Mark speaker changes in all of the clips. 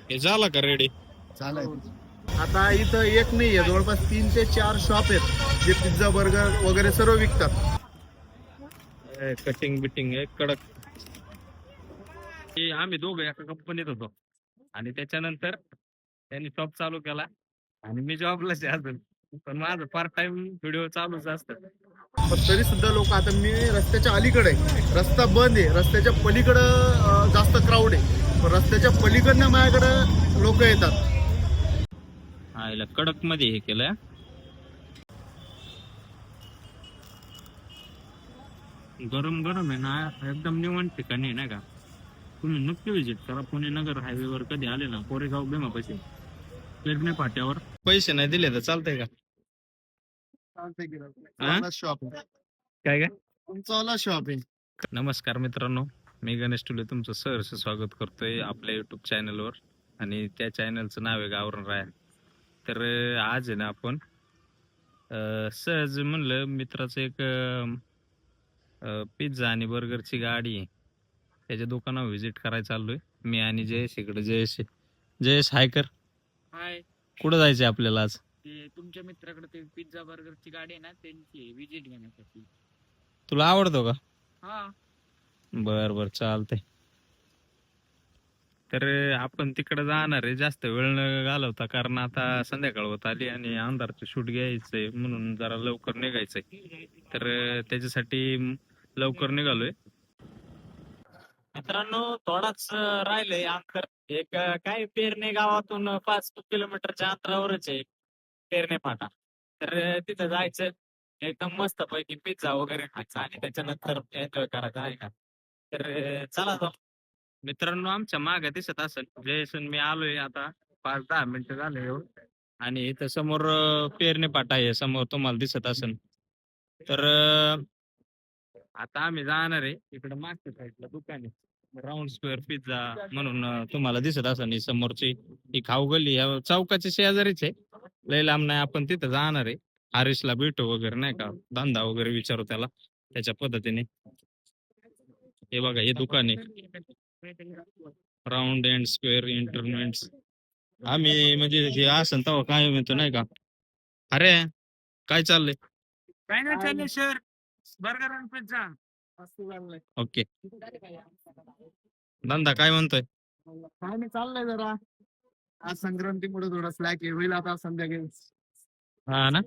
Speaker 1: हे झाला का रेडी?
Speaker 2: चालेल. आता इथं एक नाही आहे, जवळपास 3 ते 4 शॉप आहेत जे पिझ्झा बर्गर वगैरे सर्व विकतात.
Speaker 1: कटिंग बिटिंग आहे कडक. की आम्ही दोघं एका कंपनीत होतो आणि त्याच्यानंतर त्यांनी शॉप चालू केला आणि मी जॉबलाच आहे अजून. पण माझं पार्ट टाइम व्हिडिओ चालूच असतात.
Speaker 2: पण तरी सुद्धा लोक, आता मी रस्त्याच्या अलीकडे आहे, रस्ता बंद आहे, रस्त्याच्या पलीकडं जास्त क्राऊड आहे, पण रस्त्याच्या पलीकडनं माझ्याकडं लोक येतात.
Speaker 1: हा याला कडक मध्ये हे केलंय. गरम गरम आहे ना, एकदम निवांत ठिकाणी आहे, नाही का? तुम्ही नक्की विजिट करा. पुणे नगर हायवे वर कधी आले ना, कोरेगाव भीमापाशी पेडणे फाट्यावर. पैसे नाही दिले तर चालतंय का?
Speaker 2: चांगला शॉप आहे.
Speaker 1: काय काय?
Speaker 2: तुमचा शॉप आहे.
Speaker 1: नमस्कार मित्रांनो, मी गणेश टुले तुमचं सहर्ष स्वागत करतोय आपल्या युट्यूब चॅनलवर. आणि त्या चॅनलचं नाव आहे गावरण राया. तर आज आहे ना आपण सहज म्हणलं मित्राचं एक पिझ्झा आणि बर्गरची गाडी आहे, त्याच्या दुकानावर व्हिजिट करायला चाललोय मी आणि जयेश. इकडे जयेश. जयेश हाय कर.
Speaker 3: हाय.
Speaker 1: कुठं जायचंय आपल्याला आज?
Speaker 3: ते तुमच्या मित्राकडे ते पिझ्झा बर्गरची गाडी आहे ना, त्यांची विजिट घेण्यासाठी.
Speaker 1: तुला आवडतो का?
Speaker 3: हा.
Speaker 1: बर बर चालतंय. तर आपण तिकडे जाणार आहे, जास्त वेळ न घालवता, कारण आता संध्याकाळ होत आली आणि अंधारचं शूट घ्यायचंय म्हणून जरा लवकर निघायचंय. तर त्याच्यासाठी लवकर निघालोय. मित्रांनो थोडाच राहिलंय अंतर. एक काय पेरणे गावातून 5 किलोमीटरच्या अंतरावरच आहे पेरणे फाटा. तर तिथं जायचं, एकदम मस्त पैकी पिझ्झा वगैरे खायचा आणि त्याच्यानंतर एन्जॉय करायचा आहे का. तर चला जाऊ. मित्रांनो आमच्या मागे दिसत असेल जयसन, मी आलोय आता 5-10 मिनिटं झाले येऊन. आणि इथं समोर पेरणे फाटा आहे, समोर तुम्हाला दिसत असेल. तर आता आम्ही जाणार आहे इकडे मागच्या साईडला दुकान आहे राऊंड स्क्वेअर पिझ्झा म्हणून. तुम्हाला दिसत असेल ही समोरची ही खाऊ गल्ली या चौकाच्या शेजारीच आहे, लय लांब नाही. आपण तिथं जाणार आहे, हरीशला भेटू वगैरे, नाही का, धंदा वगैरे विचारू त्याला त्याच्या पद्धतीने. हे बघा हे दुकान आहे राऊंड अँड स्क्वेअर इंटरनेट्स. आम्ही म्हणजे हे असं तेव्हा काय म्हणतो, नाही का. अरे काय चाललंय?
Speaker 3: काय नाही चाललंय सर, बर्गर आणि पिझ्झा.
Speaker 1: ओके. धंदा काय म्हणतोय?
Speaker 2: काय नाही, चाललंय जरा. आज संक्रांतीमुळे थोडा स्लॅक होईल आता संध्याकाळी.
Speaker 1: हा ना.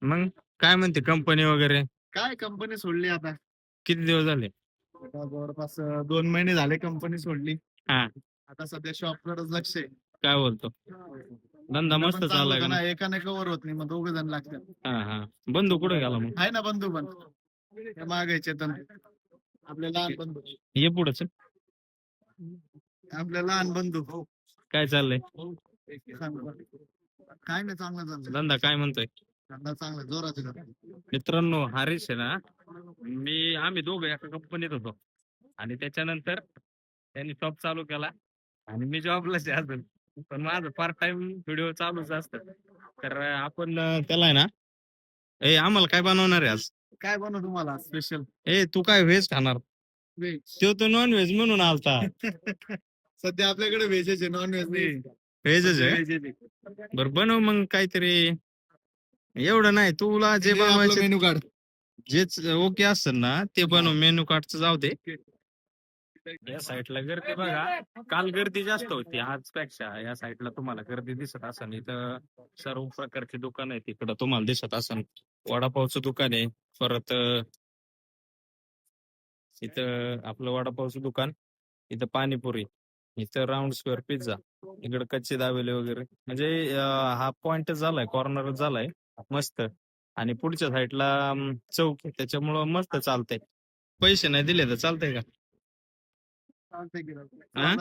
Speaker 1: मग काय म्हणते कंपनी वगैरे?
Speaker 2: काय कंपनी सोडली आता.
Speaker 1: किती दिवस झाले?
Speaker 2: आता जवळपास 2 महिने झाले कंपनी सोडली.
Speaker 1: हा.
Speaker 2: आता सध्या शॉपकडेच लक्ष आहे.
Speaker 1: काय बोलतो? धंदा मस्त चाललाय का?
Speaker 2: एकाने कव्हर होत नाही, मग 2 जण लागतात.
Speaker 1: हा हा. बंधू कुठे गेला मग?
Speaker 2: आहे ना बंधू, पण मागायचे तर आपले लहान बंधू.
Speaker 1: ये पुढेच.
Speaker 2: आपल्या लहान बंधू.
Speaker 1: काय चाललंय?
Speaker 2: काय नाही, चांगला चाललं.
Speaker 1: धंदा काय म्हणतोय?
Speaker 2: धंदा चांगला जोराचा.
Speaker 1: मित्रांनो हरीश आहे ना, आम्ही दोघं एका कंपनीत होतो आणि त्याच्यानंतर त्यांनी शॉप चालू केला आणि मी जॉबलाच आहे अजून. पण माझं पार्ट टाइम व्हिडिओ चालूच असतात. तर आपण त्याला आहे ना, आम्हाला काय बनवणार आहे आज?
Speaker 2: काय बनवू तुम्हाला स्पेशल?
Speaker 1: तू काय व्हेज खाणार?
Speaker 2: व्हेज.
Speaker 1: तो नॉन व्हेज म्हणून आलता.
Speaker 2: सध्या आपल्याकडे व्हेजच आहे, नॉन व्हेज नाही.
Speaker 1: व्हेजच आहे. बरं बनव मग काहीतरी. एवढं नाही, तुला जे बनवायचं
Speaker 2: मेनू कार्ड.
Speaker 1: जेच ओके असेल ना ते बनव. मेनू कार्डचं जाऊ दे. या साईडला गर्दी बघा, काल गर्दी जास्त होती आजपेक्षा. या साईडला तुम्हाला गर्दी दिसत असेल. इथं सर्व प्रकारची दुकान आहेत. इकडं तुम्हाला दिसत असेल वडापावचं दुकान आहे, परत इथं आपलं वडापावचं दुकान, इथं पाणीपुरी, इथं राऊंड स्क्वेअर पिझ्झा, इकडे कच्चे दाबेले वगैरे. म्हणजे हा पॉइंट झालाय, कॉर्नरच झालाय मस्त. आणि पुढच्या साईडला चौक आहे, त्याच्यामुळं मस्त चालतंय. पैसे नाही दिले तर चालतंय का?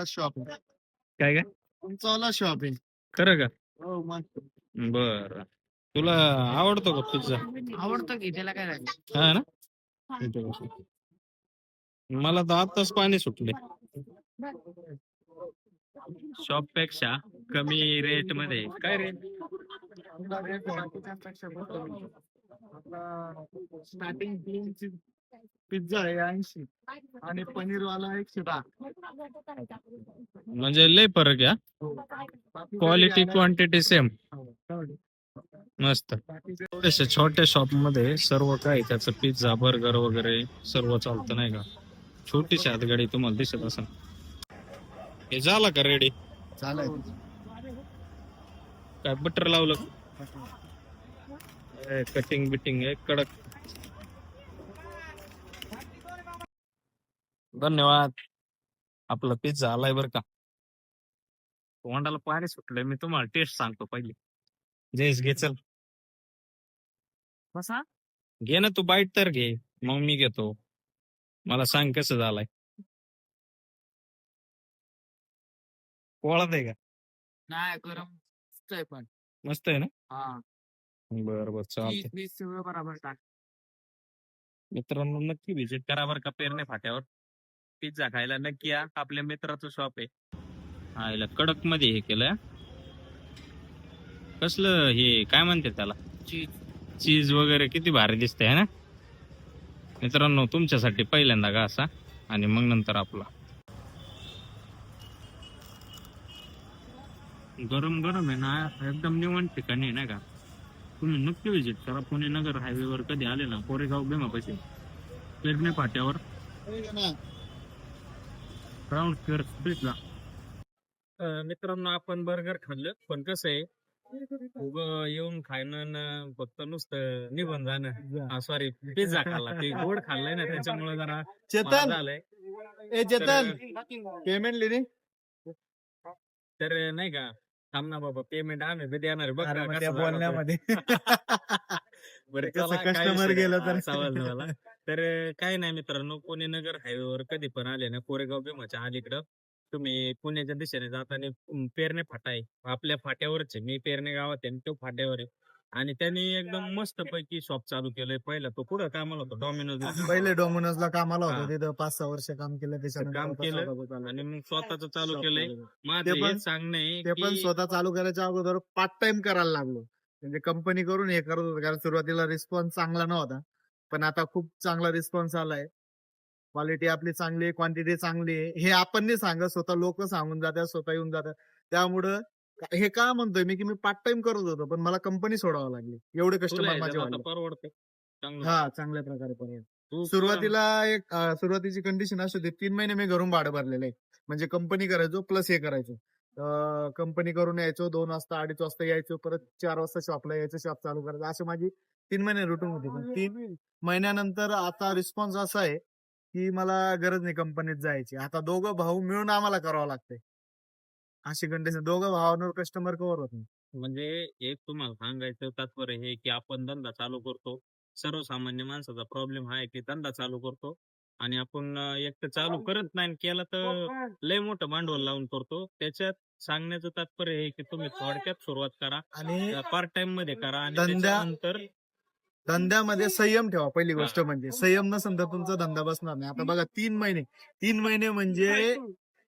Speaker 2: शॉप आहे.
Speaker 1: काय काय?
Speaker 2: तुमचा शॉप आहे.
Speaker 1: खरं का?
Speaker 2: हो मग.
Speaker 1: बर. तुला आवडतो का पिझ्झा?
Speaker 3: आवडतो की, त्याला काय झालं.
Speaker 1: हा ना. मला तर आताच पाणी सुटले. शॉप पेक्षा कमी रेट मध्ये काय रेट?
Speaker 2: स्टार्टिंग पिझ्झा आहे 80 आणि पनीर वाला 110.
Speaker 1: म्हणजे लय फरक आहे क्वालिटी क्वांटिटी सेम. मस्त. थोडेसे छोट्या शॉप मध्ये सर्व काही त्याचं पिझ्झा बर्गर वगैरे सर्व चालतं नाही का. छोटीशी हातगाडी तुम्हाला दिसत असेल. हे झालं का रेडी?
Speaker 2: चालेल.
Speaker 1: काय बटर लावलं? कटिंग बिटिंग आहे कडक. धन्यवाद. आपला पिझ्झा आलाय बर का. तोंडाला पाणी सुटलंय. मी तुम्हाला टेस्ट सांगतो पहिले. जयस घे चल. कसा? घे ना तू बाईट तर घे, मग मी घेतो. मला सांग कसं झालाय. पोळत आहे का?
Speaker 3: नाही गरम मस्त आहे पण.
Speaker 1: मस्त आहे ना?
Speaker 3: हा
Speaker 1: बर बर चालतंय.
Speaker 3: चीज बीज सगळं बरोबर टाक.
Speaker 1: मित्रांनो नक्की व्हिजिट करा बरं का पेरणे फाट्यावर. पिझ्झा खायला नक्की या. आपल्या मित्राचं शॉप आहे. हा याला कडक मध्ये हे केलंय. कसलं हे काय म्हणते त्याला?
Speaker 3: चीज.
Speaker 1: चीज वगैरे किती भारी दिसतंय है ना मित्रांनो. तुमच्यासाठी पहिल्यांदा का असा आणि मग नंतर आपला. गरम गरम आहे ना, एकदम निवांत ठिकाणी आहे ना का. तुम्ही नक्की व्हिजिट करा. पुणे नगर हायवे वर कधी आले ना, कोरेगाव भीमापाशी पेरणे फाट्यावर ग्राउंड फ्लोअर पिझ्झा. मित्रांनो आपण बर्गर खाल्लं, पण कसं आहे उगं येऊन खाणं न फक्त नुसतं निघून जाणं. सॉरी पिझ्झा खाल्ला, ते गोड खाल्लंय ना त्याच्यामुळे जरा
Speaker 2: चेतन
Speaker 1: झालंय.
Speaker 2: ए चेतन पेमेंट लिहिली.
Speaker 1: तर नाही का थांब ना बाबा, पेमेंट आम्ही बी देणार आहे बघ
Speaker 2: अरे
Speaker 1: ना
Speaker 2: मग
Speaker 1: कसं
Speaker 2: त्या
Speaker 1: झालं
Speaker 2: बोलण्यामध्ये
Speaker 1: ते. बरं
Speaker 2: कसं
Speaker 1: चला, काय
Speaker 2: customer
Speaker 1: विषय
Speaker 2: गेलं
Speaker 1: नाही.
Speaker 2: तर.
Speaker 1: हा, समजलं मला. तर काय नाही मित्रांनो, पुणे नगर हायवेवर कधी पण आले ना, कोरेगाव भीमाच्या अलीकडं तुम्ही पुण्याच्या दिशेने जाताना पेरणे फाटा आहे. आपल्या फाट्यावरच आहे. मी पेरणे गावात आहे आणि तो फाट्यावर आहे. आणि त्यांनी एकदम मस्त पैकी शॉप चालू केलंय. पहिला तो पुढं कामाला होता डॉमिनोज
Speaker 2: पहिले डोमिनोजला कामाला
Speaker 1: हा.
Speaker 2: होतो तिथं 5-6 वर्ष काम केलं. त्याच्यानंतर
Speaker 1: काम
Speaker 2: आता
Speaker 1: केलं
Speaker 2: स्वतःचं चालू
Speaker 1: आणि मग स्वतःच चालू
Speaker 2: shop
Speaker 1: केलंय.
Speaker 2: चालू केलं.
Speaker 1: माझं
Speaker 2: ते पण-
Speaker 1: हेच सांगणं आहे
Speaker 2: ते पण
Speaker 1: की
Speaker 2: स्वतः चालू करायच्या अगोदर पार्ट टाइम करायला लागलो. म्हणजे कंपनी करून हे करत होतो, कारण सुरुवातीला रिस्पॉन्स चांगला नव्हता. पण आता खूप चांगला रिस्पॉन्स आलाय. क्वालिटी आपली चांगली आहे, क्वांटिटी चांगली आहे. हे आपण नाही सांगत, स्वतः लोक सांगून जातात, स्वतः येऊन जातात. त्यामुळं हे का म्हणतोय मी की मी पार्ट टाइम करत होतो, पण मला कंपनी सोडावं लागली. एवढे
Speaker 1: तुला
Speaker 2: कस्टमर माझे
Speaker 1: ह्याच्यात
Speaker 2: वाढले.
Speaker 1: आता परवडते चांगलं.
Speaker 2: हा, चांगल्या प्रकारे पण
Speaker 1: तू
Speaker 2: सुरुवातीला सुरुवातीची कंडिशन अशी होती, 3 महिने मी घरून भाडं भरलेलं आहे. म्हणजे कंपनी करायचो प्लस हे करायचो. कंपनी करून यायचो, 2 वाजता 2:30 वाजता यायचो, परत 4 वाजता शॉपला यायचं, शॉप चालू करायचं. अशी माझी 3 महिने रुटीन होती. पण 3 महिन्यानंतर आता रिस्पॉन्स असा आहे की मला गरज नाही कंपनीत जायची. आता दोघं भाऊ मिळून आम्हाला करावं लागतंय. अशी कंडिशन, दोघं भावांवर कस्टमर कव्हर होत नाही.
Speaker 1: म्हणजे एक तुम्हाला सांगायचं तात्पर्य हे की आपण धंदा चालू करतो. सर्वसामान्य माणसाचा प्रॉब्लेम हा आहे की धंदा चालू करतो आणि आपण एक तर चालू करत नाही आणि केला तर लय मोठं भांडवल लावून करतो. त्याच्यात सांगण्याचं तात्पर्य हे की तुम्ही थोडक्यात सुरुवात करा,
Speaker 2: आणि
Speaker 1: पार्ट टाइम मध्ये करा आणि
Speaker 2: धंद्या-
Speaker 1: त्याच्यानंतर
Speaker 2: धंद्यामध्ये संयम ठेवा. पहिली गोष्ट म्हणजे संयम नसेल तर तुमचा धंदा बसणार नाही. आता बघा 3 महिने म्हणजे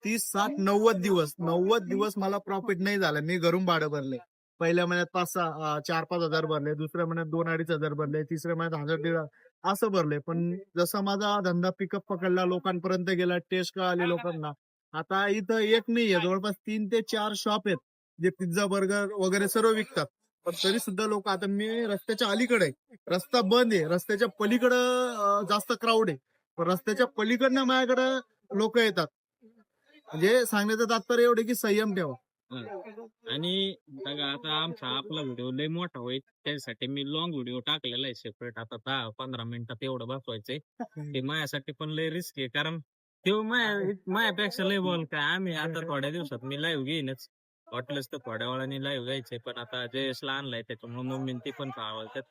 Speaker 2: 30, 60, 90 दिवस मला प्रॉफिट नाही झालं. मी घरून भाडं भरले. पहिल्या महिन्यात 4-5 हजार भरले, दुसऱ्या महिन्यात 2-2.5 हजार भरले, तिसऱ्या महिन्यात 1,000-1,500 असं भरले. पण जसा माझा धंदा पिकअप पकडला, लोकांपर्यंत गेला, टेस्ट कळाली लोकांना. आता इथं एक नाहीये, जवळपास 3 ते 4 शॉप आहेत जे पिझ्झा बर्गर वगैरे सर्व विकतात. पण तरी सुद्धा लोक, आता मी रस्त्याच्या अलीकडे आहे, रस्ता बंद आहे, रस्त्याच्या पलीकडं जास्त क्राऊड आहे. पण रस्त्याच्या पलीकडनं माझ्याकडं लोक येतात. म्हणजे सांगण्याचं तात्पर्य एवढे की संयम ठेवा.
Speaker 1: आणि बघा आता आपला व्हिडिओ लय मोठा होईल, त्यासाठी मी लॉंग व्हिडिओ टाकलेला आहे सेपरेट. आता 10-15 मिनिटात एवढं बसवायचंय. ते माझ्यासाठी पण लय रिस्क आहे, कारण ते माझ्यापेक्षा लय बोल काय. आम्ही आता थोड्या दिवसात मी लाईव्ह घेईनच, वाटलंच तर थोड्या वेळाने लाईव्ह जायचंय. पण आता जयेशला आणलाय त्याच्यामुळे मम्मी ते पण आवडतात.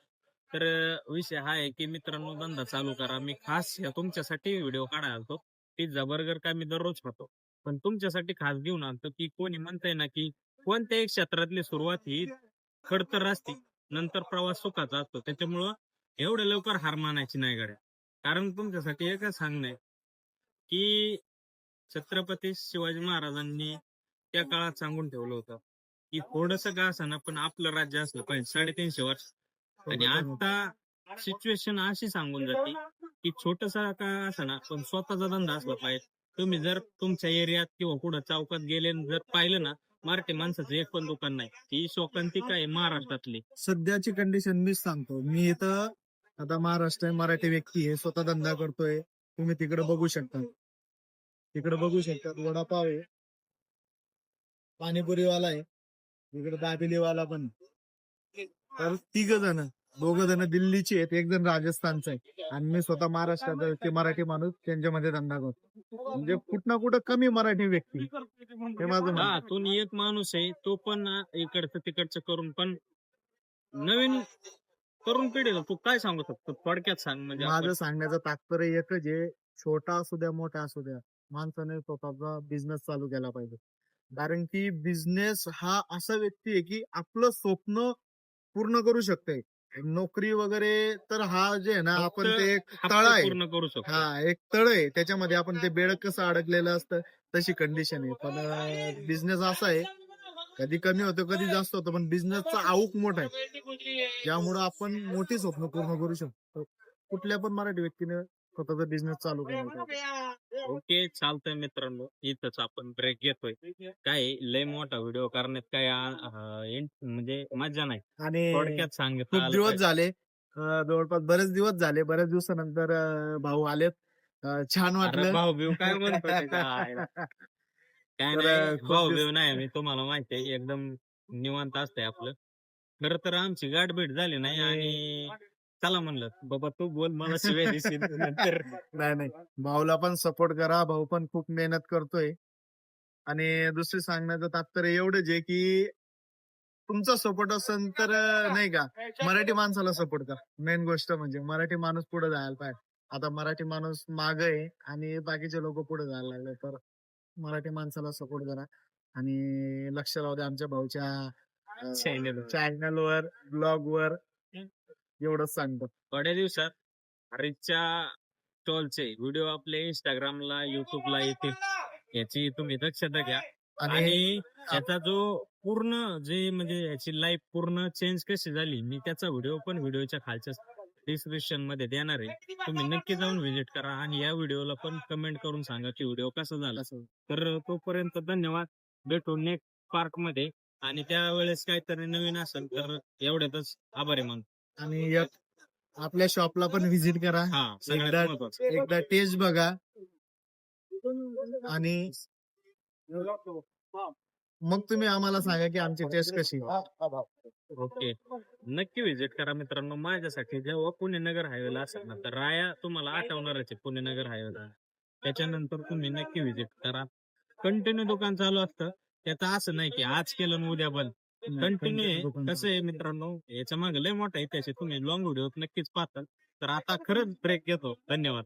Speaker 1: तर विषय हा आहे की मित्रांनो, धंदा चालू करा. मी खास तुमच्यासाठी व्हिडिओ काढायला आलतो. पिझ्झा बर्गर काय मी दररोज खातो, पण तुमच्यासाठी खास घेऊन आणतो की कोणी म्हणतंय ना की कोणत्याही क्षेत्रातली सुरुवात ही खडतर असते, नंतर प्रवास सुखाचा असतो. त्याच्यामुळं एवढं लवकर हार मानायची नाही गड्या. कारण तुमच्यासाठी एकच सांगणं आहे की छत्रपती शिवाजी महाराजांनी त्या काळात सांगून ठेवलं होतं की थोडस का असं पण आपलं राज्य असलं पाहिजे 350 वर्ष. आणि आता सिच्युएशन अशी सांगून जाते की छोटसा का असं पण स्वतःचा धंदा असला पाहिजे.
Speaker 4: तुम्ही जर तुमच्या एरियात किंवा कुठं चौकात गेले आणि जर पाहिलं ना, मराठी माणसाचं एक पण दुकान नाही. ती शोकांतिका आहे महाराष्ट्रातली.
Speaker 2: सध्याची कंडिशन मीच सांगतो. मी इथं आता महाराष्ट्र मराठी व्यक्ती आहे, स्वतः धंदा करतोय. तुम्ही तिकडे बघू शकता, तिकडे बघू शकता वडापाव आहे, पाणीपुरीवाला आहे, इकडे दाबेलीवाला पण आहे. तर तिघ जण, दोघ जण दिल्लीचे आहेत, एक जण राजस्थानचा आहे आणि मी स्वतः महाराष्ट्रात ते मराठी माणूस त्यांच्यामध्ये धंदा करतो. म्हणजे कुठं ना कुठं कमी मराठी व्यक्ती, हे माझं म्हणणं.
Speaker 4: हा, तो एक माणूस आहे, तो पण इकडचं तिकडचं करून पण नवीन तरुण पिढीला तू काय सांगू शकतो थोडक्यात सांग म्हणजे
Speaker 2: माझं
Speaker 4: आपण-
Speaker 2: सांगण्याचं तात्पर्य एकच आहे, छोटा असू द्या मोठा असू द्या, माणसाने स्वतःचा बिझनेस चालू केला पाहिजे. कारण की बिझनेस हा असा व्यक्ती आहे की आपलं स्वप्न पूर्ण करू शकते. नोकरी वगैरे तर हा जे आहे ना, आपण ते एक
Speaker 4: हप्ते
Speaker 2: तळ आहे,
Speaker 4: पूर्ण करू शकतो.
Speaker 2: हा एक तळ आहे, त्याच्यामध्ये आपण ते बेडक कसं अडकलेलं असतं तशी कंडिशन आहे. पण बिझनेस असा आहे, कधी कमी होतो कधी जास्त होतो, पण बिझनेसचा आवक मोठा आहे, ज्यामुळे आपण मोठी स्वप्न पूर्ण करू शकतो. कुठल्या पण मराठी व्यक्तीने स्वतःचा बिझनेस चालू केला पाहिजे.
Speaker 4: ओके, चालतंय मित्रांनो, इथंच आपण ब्रेक घेतोय. काय लय मोठा व्हिडिओ करण्यात काय म्हणजे मजा नाही.
Speaker 2: आणि
Speaker 4: थोडक्यात सांगितलं
Speaker 2: खूप
Speaker 4: आलं
Speaker 2: दिवस
Speaker 4: पाहिजे.
Speaker 2: झाले, जवळपास बरेच दिवस झाले, बऱ्याच दिवसानंतर भाऊ आलेत. छान
Speaker 4: अरे
Speaker 2: वाटलं.
Speaker 4: भाऊ बिव काय म्हणतो त्याच्या आईला. काय
Speaker 2: तर,
Speaker 4: नाही
Speaker 2: खूप
Speaker 4: भाऊ
Speaker 2: दिवस-
Speaker 4: बिव नाही, मी तुम्हाला माहिती आहे एकदम निवांत असतंय आपलं. खरं तर आमची गाठभेट झाली नाही आणि चला म्हणलं बाबा तू बोल, मला शिवाय दिसेल नंतर.
Speaker 2: नाही नाही, भाऊला पण सपोर्ट करा, भाऊ पण खूप मेहनत करतोय. आणि दुसरी सांगण्याचं तात्पर्य एवढंच आहे की तुमचा सपोर्ट असेल तर नाही का, मराठी माणसाला सपोर्ट करा. मेन गोष्ट म्हणजे मराठी माणूस पुढे जायला पाहिजे. आता मराठी माणूस माग आहे आणि बाकीचे लोक पुढे जायला लागले, तर मराठी माणसाला सपोर्ट करा आणि लक्ष राहू द्या आमच्या भाऊच्या चॅनलवर, ब्लॉग वर. एवढंच सांगतो.
Speaker 4: थोड्या दिवसात हरीशच्या स्टॉलचे व्हिडिओ आपले इंस्टाग्रामला, युट्यूबला येतील, याची तुम्ही दक्षता घ्या. आणि याचा जो पूर्ण जे म्हणजे याची लाईफ पूर्ण चेंज कशी झाली, मी त्याचा व्हिडिओ पण व्हिडिओच्या खालच्या डिस्क्रिप्शन मध्ये देणार आहे. तुम्ही नक्की जाऊन व्हिजिट करा आणि या व्हिडिओला पण कमेंट करून सांगा की व्हिडिओ कसा झाला. तर तोपर्यंत धन्यवाद. भेटू नेक्स्ट पार्ट मध्ये आणि त्यावेळेस काहीतरी नवीन असेल तर एवढ्यातच आभारी मानतो.
Speaker 2: आणि एक आपल्या शॉपला पण व्हिजिट करा,
Speaker 4: हा, सगळ्यात
Speaker 2: एकदा-
Speaker 4: महत्वाचं.
Speaker 2: एकदा टेस्ट बघा आणि मग तुम्ही आम्हाला सांगा की आमची टेस्ट कशी आहे.
Speaker 4: ओके, नक्की व्हिजिट करा मित्रांनो. माझ्यासाठी जेव्हा पुणे नगर हायवेला असेल ना, तर राया तुम्हाला आठवणारच आहे पुणे नगर हायवेला. त्याच्यानंतर तुम्ही नक्की व्हिजिट करा. कंटिन्यू दुकान चालू असतं, त्याचं असं नाही की आज केलं आणि उद्या बंद. कंटिन्यू आहे. कसं आहे मित्रांनो, याच्या मागे लय मोठा इतिहास आहे. तुम्ही लॉंग व्हिडिओ नक्कीच पाहता. तर आता खरंच ब्रेक घेतो. धन्यवाद.